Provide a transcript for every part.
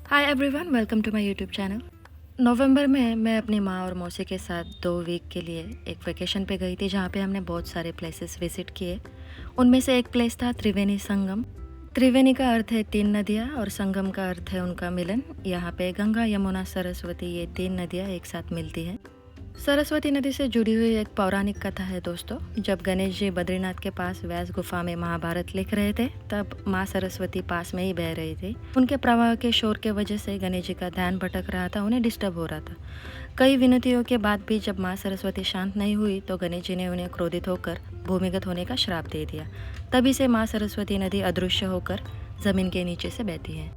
Hi everyone, welcome to my YouTube channel. नवंबर में मैं अपनी माँ और मौसी के साथ 2 वीक के लिए एक वेकेशन पे गई थी, जहाँ पे हमने बहुत सारे प्लेसेस विज़िट किए। उनमें से एक प्लेस था त्रिवेणी संगम। त्रिवेणी का अर्थ है 3 नदियाँ और संगम का अर्थ है उनका मिलन। यहाँ पे गंगा, यमुना, सरस्वती, ये 3 नदियाँ एक साथ मिलती हैं। सरस्वती नदी से जुड़ी हुई एक पौराणिक कथा है दोस्तों। जब गणेश जी बद्रीनाथ के पास व्यास गुफा में महाभारत लिख रहे थे, तब माँ सरस्वती पास में ही बह रही थी। उनके प्रवाह के शोर के वजह से गणेश जी का ध्यान भटक रहा था, उन्हें डिस्टर्ब हो रहा था। कई विनतियों के बाद भी जब माँ सरस्वती शांत नहीं हुई, तो गणेश जी ने उन्हें क्रोधित होकर भूमिगत होने का श्राप दे दिया। तभी से माँ सरस्वती नदी अदृश्य होकर जमीन के नीचे से बहती है।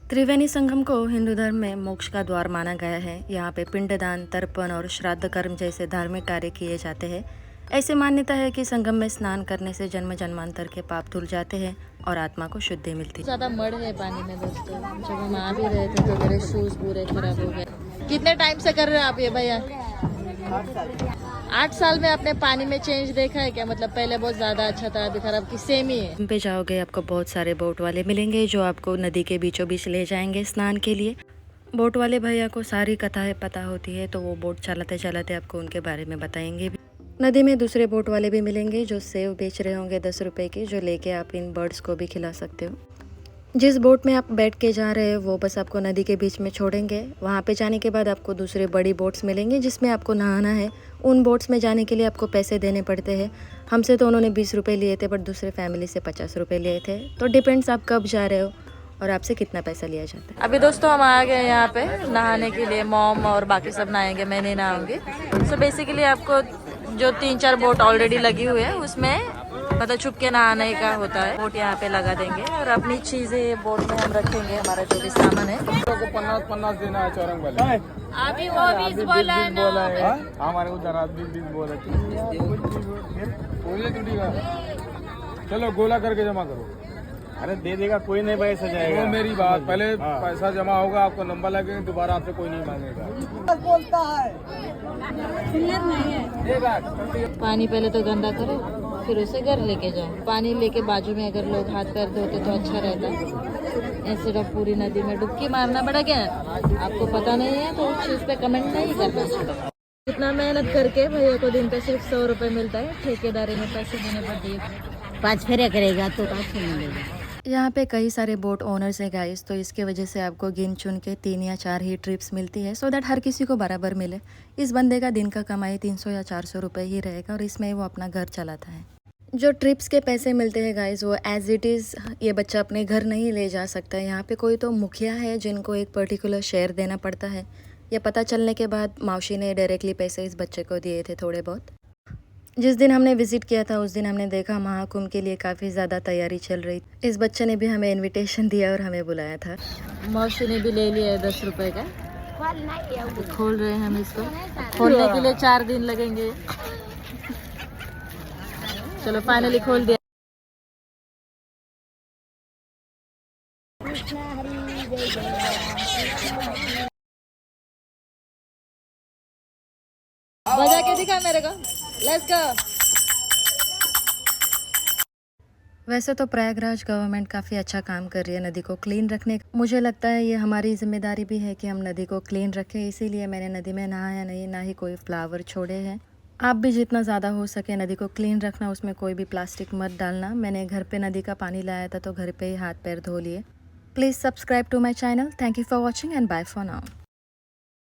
त्रिवेणी संगम को हिंदू धर्म में मोक्ष का द्वार माना गया है। यहाँ पे पिंडदान, तर्पण और श्राद्ध कर्म जैसे धार्मिक कार्य किए जाते हैं। ऐसी मान्यता है कि संगम में स्नान करने से जन्म जन्मांतर के पाप धुल जाते हैं और आत्मा को शुद्धि मिलती है। ज्यादा मड़ है पानी में दोस्तों। जब हम आ भी रहे थे तो मेरे शूज पूरे खराब हो गए। कितने टाइम से कर रहे हो आप ये भैया? 8 साल में आपने पानी में चेंज देखा है क्या? मतलब पहले बहुत ज्यादा अच्छा था, अभी खराब, कि सेम ही है? पे जाओगे आपको बहुत सारे बोट वाले मिलेंगे जो आपको नदी के बीचों बीच ले जाएंगे स्नान के लिए। बोट वाले भैया को सारी कथाएं पता होती है, तो वो बोट चलाते चलाते आपको उनके बारे में बताएंगे भी। नदी में दूसरे बोट वाले भी मिलेंगे जो सेव बेच रहे होंगे 10 रुपए की, जो लेके आप इन बर्ड्स को भी खिला सकते हो। जिस बोट में आप बैठ के जा रहे हो वो बस आपको नदी के बीच में छोड़ेंगे। वहाँ पे जाने के बाद आपको दूसरे बड़ी बोट्स मिलेंगे जिसमें आपको नहाना है। उन बोट्स में जाने के लिए आपको पैसे देने पड़ते हैं। हमसे तो उन्होंने 20 रुपये लिए थे, बट दूसरे फैमिली से 50 रुपये लिए थे। तो डिपेंड्स आप कब जा रहे हो और आपसे कितना पैसा लिया जाता है। अभी दोस्तों हम आ गए यहाँ पे नहाने के लिए। मॉम और बाकी सब नहाएंगे, मैं नहीं नहाऊंगी। सो बेसिकली आपको जो 3-4 बोट ऑलरेडी लगी हुई है उसमें मतलब छुप के नहाने का होता है। बोट यहाँ पे लगा देंगे और अपनी चीजें बोट में हम रखेंगे, हमारा जो भी सामान है। 50 देना है चौरंग वाले। अभी वो 20 बोला है ना। हमारे उधर आप 20 बोला। चलो गोला करके जमा करो। अरे दे देगा, कोई नहीं भाई सजाएगा। वो मेरी बात, पहले पैसा जमा होगा, आपको नंबर लगेगा, दोबारा आपसे कोई नहीं मांगेगा। बोलता है पानी पहले तो गंदा करो, फिर उसे घर लेके जाओ। पानी लेके बाजू में अगर लोग हाथ पैर धोते तो अच्छा रहता। ऐसे तो पूरी नदी में डुबकी मारना पड़ा क्या? आपको पता नहीं है तो उस चीज पे कमेंट नहीं करना। इतना मेहनत करके भैया को दिन का सिर्फ 100 रुपए मिलता है, ठेकेदारी में पैसे देने पड़ते हैं। 5 फेरे करेगा तो 5 मिलेगा। यहाँ पे कई सारे बोट ओनर्स है गाइस, तो इसके वजह से आपको गिन चुन के 3 या 4 ही ट्रिप्स मिलती है, सो दैट हर किसी को बराबर मिले। इस बंदे का दिन का कमाई 300 या 400 रुपये ही रहेगा और इसमें वो अपना घर चलाता है। जो ट्रिप्स के पैसे मिलते हैं गाइस, वो एज इट इज़ ये बच्चा अपने घर नहीं ले जा सकता। यहाँ पे कोई तो मुखिया है जिनको एक पर्टिकुलर शेयर देना पड़ता है। ये पता चलने के बाद मौसी ने डायरेक्टली पैसे इस बच्चे को दिए थे थोड़े बहुत। जिस दिन हमने विज़िट किया था उस दिन हमने देखा महाकुंभ के लिए काफ़ी ज़्यादा तैयारी चल रही। इस बच्चे ने भी हमें इनविटेशन दिया और हमें बुलाया था। मौसी ने भी ले लिया है 10 रुपए का। तो खोल रहे हैं हम इसको। खोलने के लिए 4 दिन लगेंगे। चलो फाइनली खोल दिया। बजा के दिखा मेरे को। Let's go. वैसे तो प्रयागराज गवर्नमेंट काफ़ी अच्छा काम कर रही है नदी को क्लीन रखने का। मुझे लगता है ये हमारी जिम्मेदारी भी है कि हम नदी को क्लीन रखें, इसीलिए मैंने नदी में नहाया नहीं, ना ही कोई फ्लावर छोड़े हैं। आप भी जितना ज़्यादा हो सके नदी को क्लीन रखना, उसमें कोई भी प्लास्टिक मत डालना। मैंने घर पे नदी का पानी लाया था तो घर पे ही हाथ पैर धो लिए। Please subscribe to my channel. Thank you for watching and bye for now.